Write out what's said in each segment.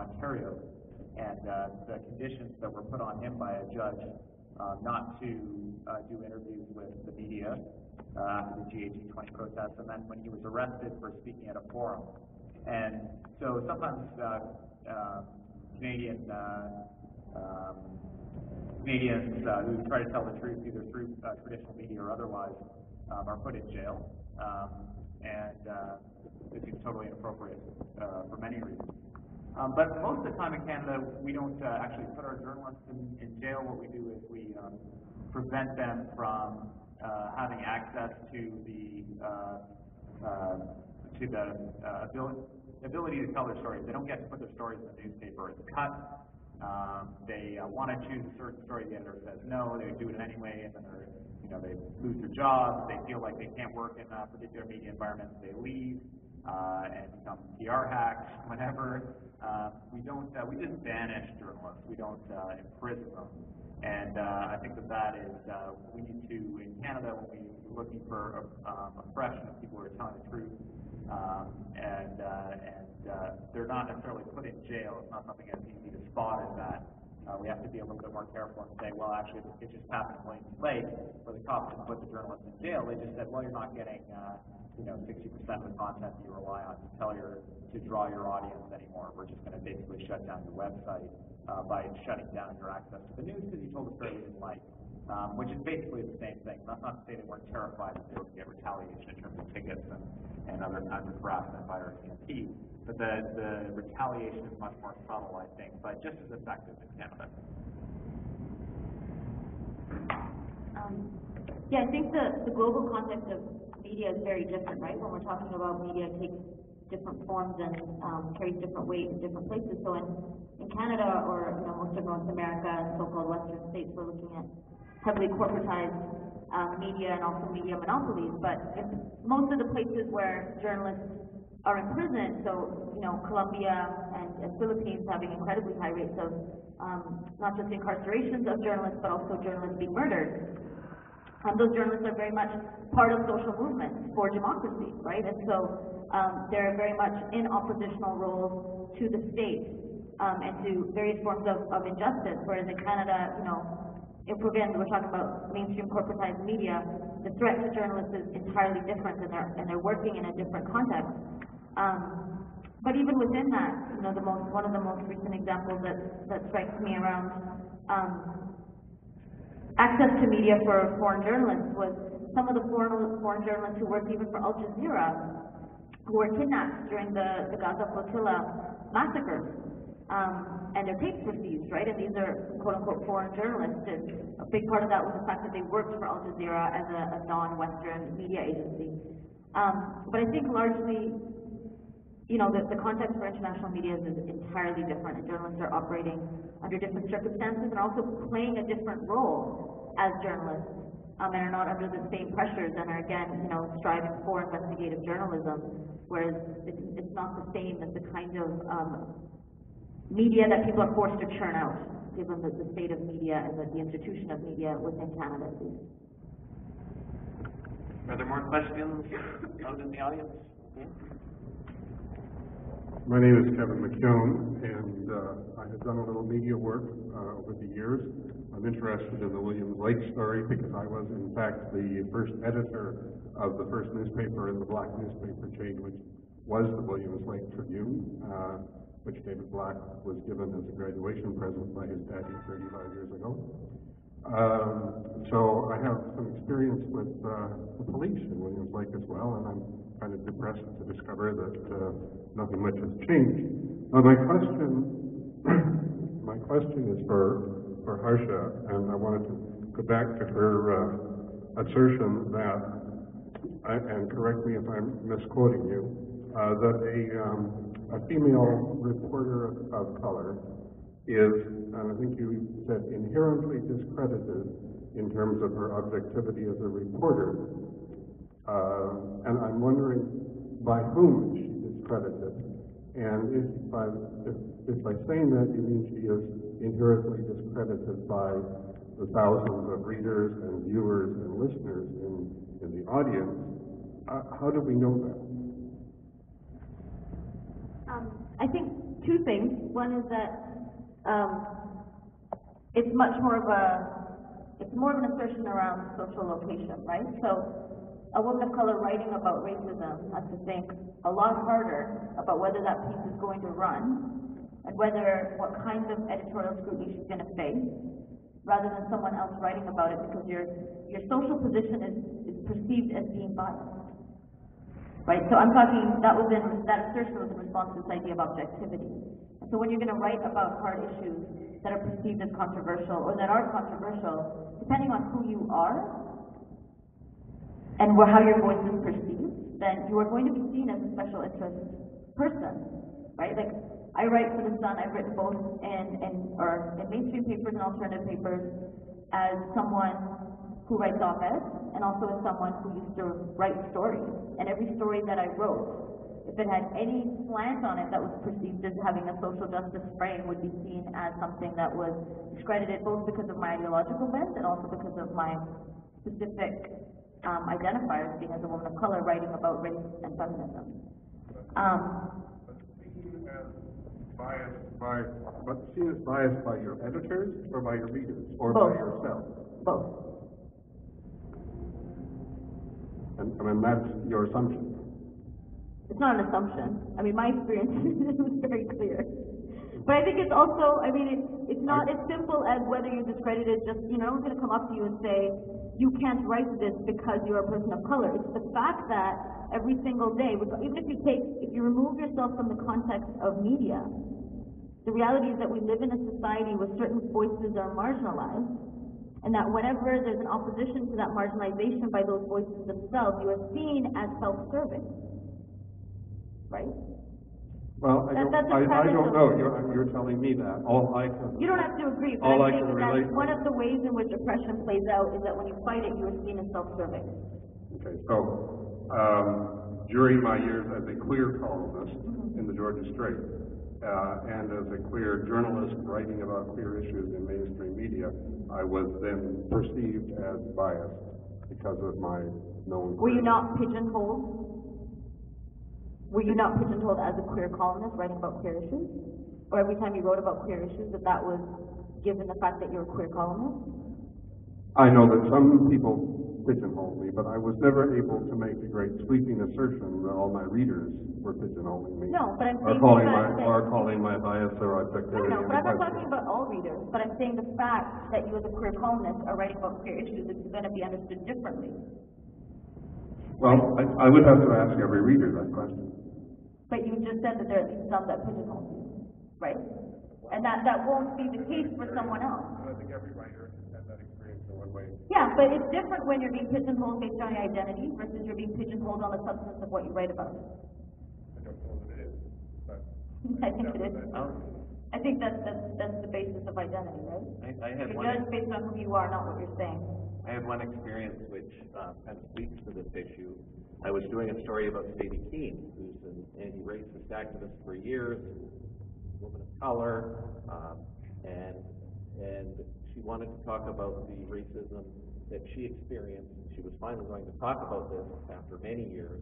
Ontario, and the conditions that were put on him by a judge not to do interviews with the media after the GAG20 protests, and then when he was arrested for speaking at a forum. And so sometimes Canadians who try to tell the truth either through traditional media or otherwise are put in jail, and this is totally inappropriate for many reasons. But most of the time in Canada, we don't actually put our journalists in jail. What we do is we prevent them from having access to the ability to tell their stories. They don't get to put their stories in the newspaper. It's cut. They want to choose a certain story. The editor says no. They do it anyway, and then they lose their jobs. They feel like they can't work in a particular media environment. They leave and become PR hacks. Whenever we just banish journalists. We don't imprison them. And I think that is we need to, in Canada, when we're looking for oppression of people who are telling the truth, and they're not necessarily put in jail. It's not something as easy to spot as that. We have to be a little bit more careful and say, well, actually, it just happened in Williams Lake, where the cops didn't put the journalist in jail. They just said, well, you're not getting 60% of the content you rely on to draw your audience anymore. We're just going to basically shut down your website by shutting down your access to the news because you told a story we didn't like, which is basically the same thing. That's not to say they weren't terrified that they would get retaliation in terms of tickets and other kinds of harassment by our CMP, but the retaliation is much more subtle, I think, but just as effective in Canada. Yeah, I think the global context of media is very different, right? When we're talking about media, it takes different forms and carries different weight in different places. So in Canada, or most of North America and so-called Western states, we're looking at heavily corporatized media and also media monopolies. But in most of the places where journalists are imprisoned, so Colombia and Philippines having incredibly high rates of not just incarcerations of journalists, but also journalists being murdered. Those journalists are very much part of social movements for democracy, right? And so they're very much in oppositional roles to the state and to various forms of injustice. Whereas in Canada, if we're talking about mainstream corporatized media, the threat to journalists is entirely different, and they're working in a different context. But even within that, one of the most recent examples that strikes me around access to media for foreign journalists was some of the foreign journalists who worked even for Al Jazeera, who were kidnapped during the Gaza flotilla massacres, and their tapes were seized, right? And these are quote-unquote foreign journalists, and a big part of that was the fact that they worked for Al Jazeera as a non-Western media agency. But I think largely, the context for international media is entirely different, and journalists are operating under different circumstances and also playing a different role as journalists, and are not under the same pressures and are again, striving for investigative journalism, whereas it's not the same as the kind of media that people are forced to churn out, given the state of media and the institution of media within Canada, at least. Are there more questions out in the audience? Okay. My name is Kevin McKeown, and I have done a little media work over the years. I'm interested in the Williams Lake story because I was, in fact, the first editor of the first newspaper in the black newspaper chain, which was the Williams Lake Tribune, which David Black was given as a graduation present by his daddy 35 years ago. So I have some experience with the police in Williams Lake as well, and I'm kind of depressed to discover that nothing much has changed. My question is for Harsha, and I wanted to go back to her assertion that, and correct me if I'm misquoting you, that a female reporter of color is, and I think you said, inherently discredited in terms of her objectivity as a reporter. And I'm wondering by whom is she discredited? And if by saying that you mean she is inherently discredited by the thousands of readers and viewers and listeners in the audience, how do we know that? I think two things. One is that it's much more of it's more of an assertion around social location, right? So a woman of color writing about racism has to think a lot harder about whether that piece is going to run and what kinds of editorial scrutiny she's going to face, rather than someone else writing about it, because your social position is perceived as being biased. Right, so I'm talking, that assertion was in response to this idea of objectivity. And so when you're going to write about hard issues that are perceived as controversial, or that are controversial, depending on who you are, and how your voice is perceived, then you are going to be seen as a special interest person, right? Like, I write for The Sun, I've written both in mainstream papers and alternative papers as someone who writes op-eds, and also as someone who used to write stories. And every story that I wrote, if it had any slant on it that was perceived as having a social justice frame, would be seen as something that was discredited, both because of my ideological bent and also because of my specific identifiers, being as a woman of color writing about race and feminism. Seen as biased by your editors or by your readers or Both. by yourself? Both. And I mean, that's your assumption. It's not an assumption. I mean, my experience is very clear. But I think it's also, I mean, it's not as simple as whether you're discredited, just, no one's going to come up to you and say, you can't write this because you're a person of color. It's the fact that every single day, even if you remove yourself from the context of media, the reality is that we live in a society where certain voices are marginalized, and that whenever there's an opposition to that marginalization by those voices themselves, you are seen as self-serving, right? Well, I don't know. You're telling me that. You don't have to agree, but all I'm I saying can that relate. one of the ways in which oppression plays out is that when you fight it, you are seen as self-serving. Okay, so during my years as a queer columnist in the Georgia Straight, and as a queer journalist writing about queer issues in mainstream media, I was then perceived as biased because of my known. Were you not pigeonholed? Were you not pigeonholed as a queer columnist writing about queer issues? Or every time you wrote about queer issues, that was given the fact that you're a queer columnist? I know that some people pigeonholed me, but I was never able to make the great sweeping assertion that all my readers were pigeonholing me. No, but I'm or saying calling my bias or objectivity. No, but I'm not talking about all readers, but I'm saying the fact that you as a queer columnist are writing about queer issues is going to be understood differently. Well, I would have to ask every reader that question. But you just said that there are at least some that pigeonhole you, right? And that won't be the case for someone else. I think every writer has that experience in one way. Yeah, but it's different when you're being pigeonholed based on your identity versus you're being pigeonholed on the substance of what you write about. I don't know that it is, but I think it is. I think that's the basis of identity, right? I had You're one. judged based on who you are, not what you're saying. I had one experience which kind of speaks to this issue. I was doing a story about Sadie Keene, who's an anti-racist activist for years, a woman of color, and she wanted to talk about the racism that she experienced. She was finally going to talk about this after many years.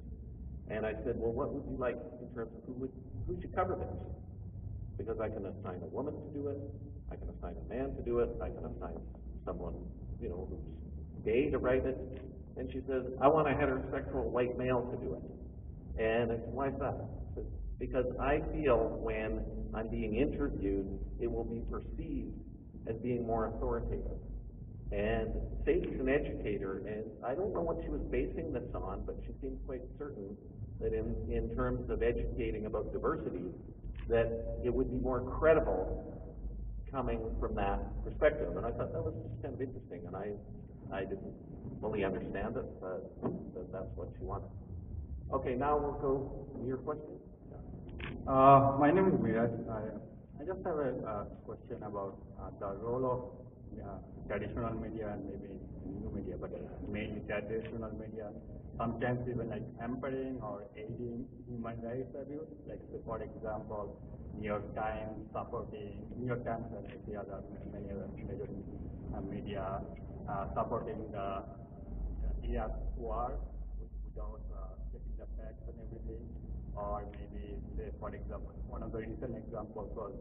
And I said, well, what would you like in terms of who should cover this? Because I can assign a woman to do it, I can assign a man to do it, I can assign someone, who's gay to write it. And she says, I want a heterosexual white male to do it. And I said, why is that? I said, because I feel when I'm being interviewed, it will be perceived as being more authoritative. And Sadie's an educator, and I don't know what she was basing this on, but she seemed quite certain that in terms of educating about diversity, that it would be more credible coming from that perspective. And I thought that was just kind of interesting, and I didn't fully understand it, but that's what she wanted. Okay, now we'll go to your question. My name is Miraj. I just have a question about the role of traditional media and maybe new media, but mainly traditional media, sometimes even like hampering or aiding human rights abuse. Like, say, for example, New York Times supporting, New York Times and the other many other major media supporting the Iraq war without checking the facts and everything. or maybe, say, for example, one of the recent examples was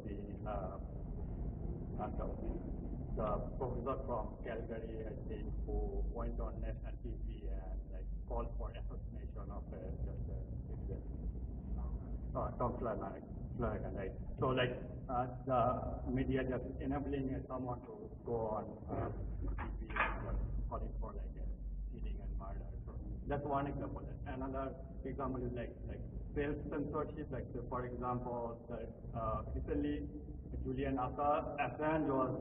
the professor from Calgary, I think, who went on national TV and like called for assassination of citizen, Tom Flanagan, right? So like the media just enabling someone to go on TV and calling for like cheating and murder. So that's one example. Another example is like self-censorship. Like for example, recently Julian Assange was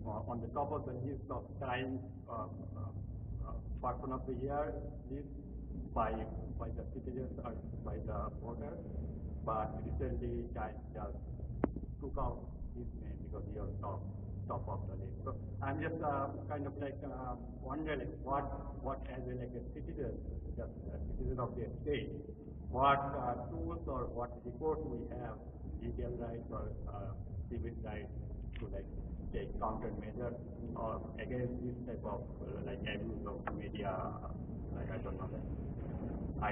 on the top of the list of crime person of the year list by the citizens or by the voters, but recently China just took out his name because he was top of the list. So I'm just kind of like wondering what as a citizen, just a citizen of the state, what tools or what reports we have, legal rights or civil rights to like take countermeasures or against this type of like abuse of media. Like I don't know that. I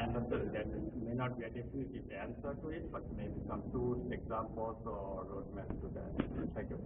understand that may not be a definitive answer to it, but maybe some tools, examples, or roadmaps to that. Thank you.